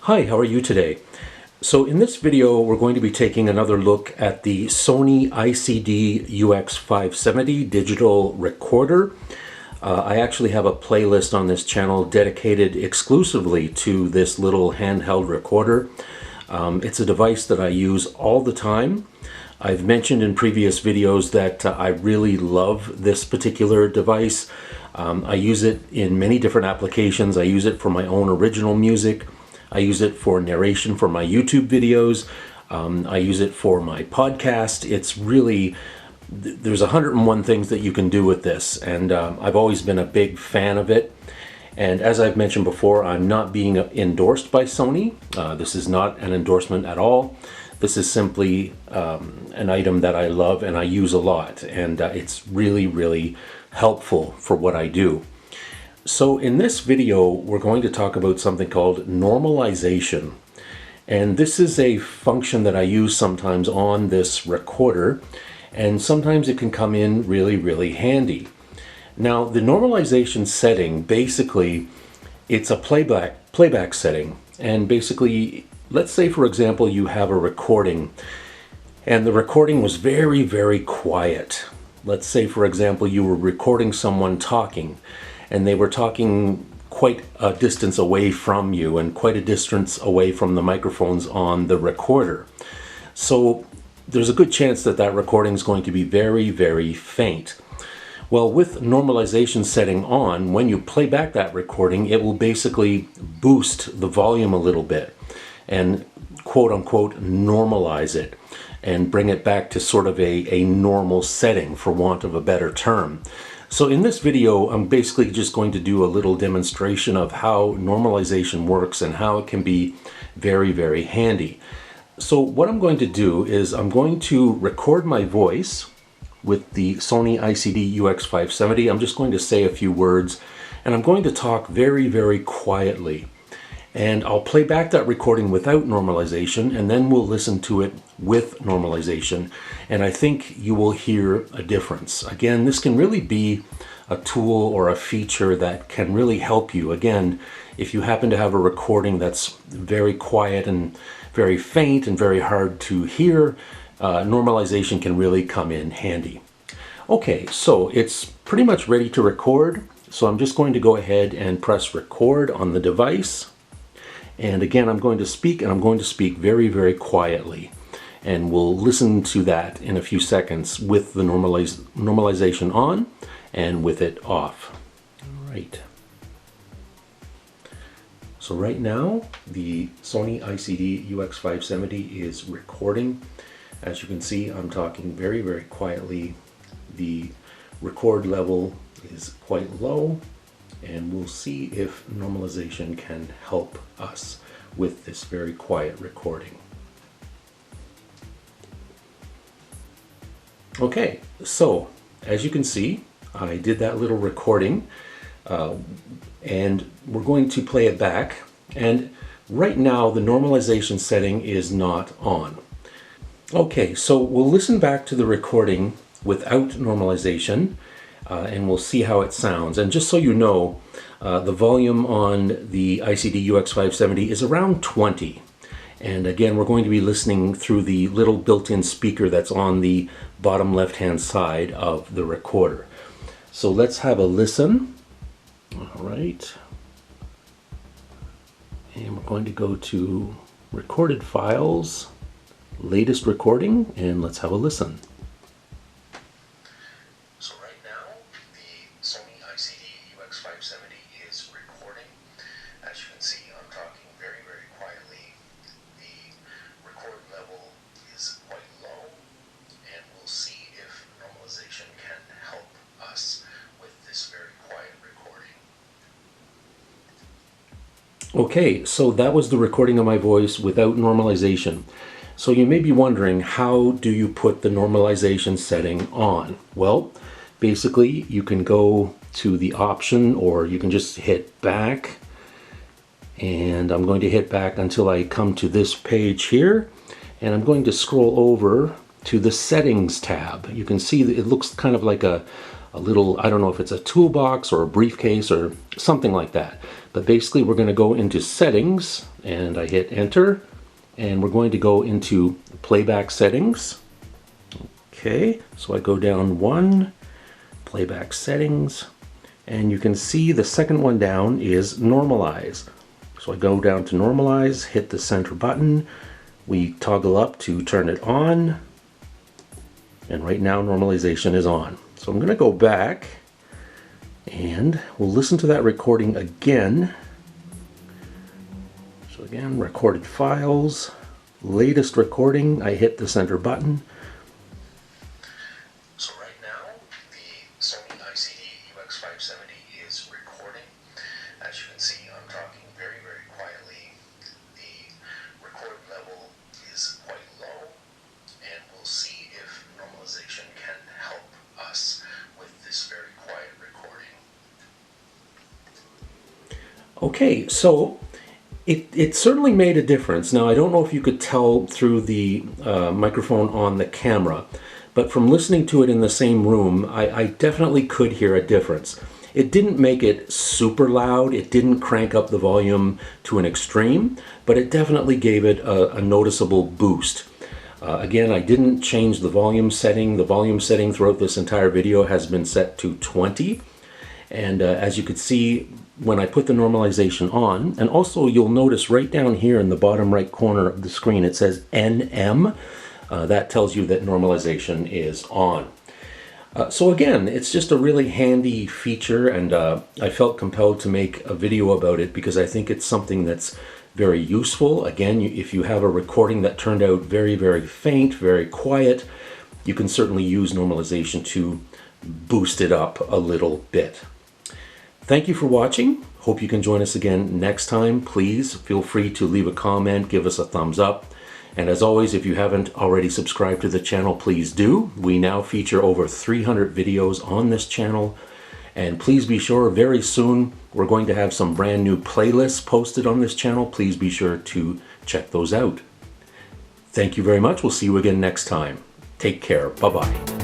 Hi, how are you today? So in this video, we're going to be taking another look at the Sony ICD UX 570 digital recorder. I actually have a playlist on this channel dedicated exclusively to this little handheld recorder. It's a device that I use all the time. I've mentioned in previous videos that I really love this particular device. I use it in many different applications. I use it for my own original music. I use it for narration for my YouTube videos. I use it for my podcast. It's really, there's 101 things that you can do with this, and I've always been a big fan of it. And as I've mentioned before, I'm not being endorsed by Sony. This is not an endorsement at all. This is simply an item that I love and I use a lot, and it's really, really helpful for what I do. So in this video, we're going to talk about something called normalization. And this is a function that I use sometimes on this recorder, and sometimes it can come in really, really handy. Now, the normalization setting, basically, it's a playback setting. And basically, let's say, for example, you have a recording, and the recording was very, very quiet. Let's say, for example, you were recording someone talking, and they were talking quite a distance away from you and quite a distance away from the microphones on the recorder. So there's a good chance that that recording is going to be very, very faint. Well, with normalization setting on, when you play back that recording, it will basically boost the volume a little bit and quote unquote normalize it and bring it back to sort of a normal setting, for want of a better term. So in this video, I'm basically just going to do a little demonstration of how normalization works and how it can be very, very handy. So what I'm going to do is I'm going to record my voice with the Sony ICD UX 570. I'm just going to say a few words, and I'm going to talk very, very quietly. And I'll play back that recording without normalization, and then we'll listen to it with normalization. And I think you will hear a difference. Again, this can really be a tool or a feature that can really help you. Again, if you happen to have a recording that's very quiet and very faint and very hard to hear, normalization can really come in handy. Okay, so it's pretty much ready to record. So I'm just going to go ahead and press record on the device. And again, I'm going to speak, and I'm going to speak very, very quietly. And we'll listen to that in a few seconds with the normalization on and with it off. All right. So right now, the Sony ICD UX 570 is recording. As you can see, I'm talking very, very quietly. The record level is quite low, and we'll see if normalization can help us with this very quiet recording. Okay, so as you can see, I did that little recording, and we're going to play it back. And right now, the normalization setting is not on. Okay, so we'll listen back to the recording without normalization, and we'll see how it sounds. And just so you know, the volume on the ICD UX 570 is around 20. And again, we're going to be listening through the little built-in speaker that's on the bottom left-hand side of the recorder. So let's have a listen. All right. And we're going to go to recorded files, latest recording, and let's have a listen. So right now, the Sony ICD UX 570 is recording. As you can see, I'm talking very, very quietly. The record level is quite low, and we'll see if normalization can help us with this very quiet recording. Okay, so that was the recording of my voice without normalization. So you may be wondering, how do you put the normalization setting on? Well, basically you can go to the option, or you can just hit back. And I'm going to hit back until I come to this page here. And I'm going to scroll over to the settings tab. You can see that it looks kind of like a little, I don't know if it's a toolbox or a briefcase or something like that. But basically we're going to go into settings, and I hit enter, and we're going to go into playback settings. Okay, so I go down one, playback settings, and you can see the second one down is normalize. So I go down to normalize, hit the center button, we toggle up to turn it on, and right now normalization is on. So I'm going to go back and we'll listen to that recording again. So again, recorded files, latest recording, I hit the center button. So right now, the Sony ICD UX 570 is recording. As you can see, I'm talking very, very quietly. The record level is quite low, and we'll see if normalization can help us with this very quiet recording. Okay, so it certainly made a difference. Now, I don't know if you could tell through the microphone on the camera, but from listening to it in the same room, I definitely could hear a difference. It didn't make it super loud, it didn't crank up the volume to an extreme, but it definitely gave it a noticeable boost. Again, I didn't change the volume setting. The volume setting throughout this entire video has been set to 20. And as you could see, when I put the normalization on, and also you'll notice right down here in the bottom right corner of the screen, it says NM. That tells you that normalization is on. So again, it's just a really handy feature, and I felt compelled to make a video about it because I think it's something that's very useful. Again, if you have a recording that turned out very, very faint, very quiet, you can certainly use normalization to boost it up a little bit. Thank you for watching. Hope you can join us again next time. Please feel free to leave a comment, give us a thumbs up. And as always, if you haven't already subscribed to the channel, please do. We now feature over 300 videos on this channel. And please be sure, very soon, we're going to have some brand new playlists posted on this channel. Please be sure to check those out. Thank you very much. We'll see you again next time. Take care. Bye-bye.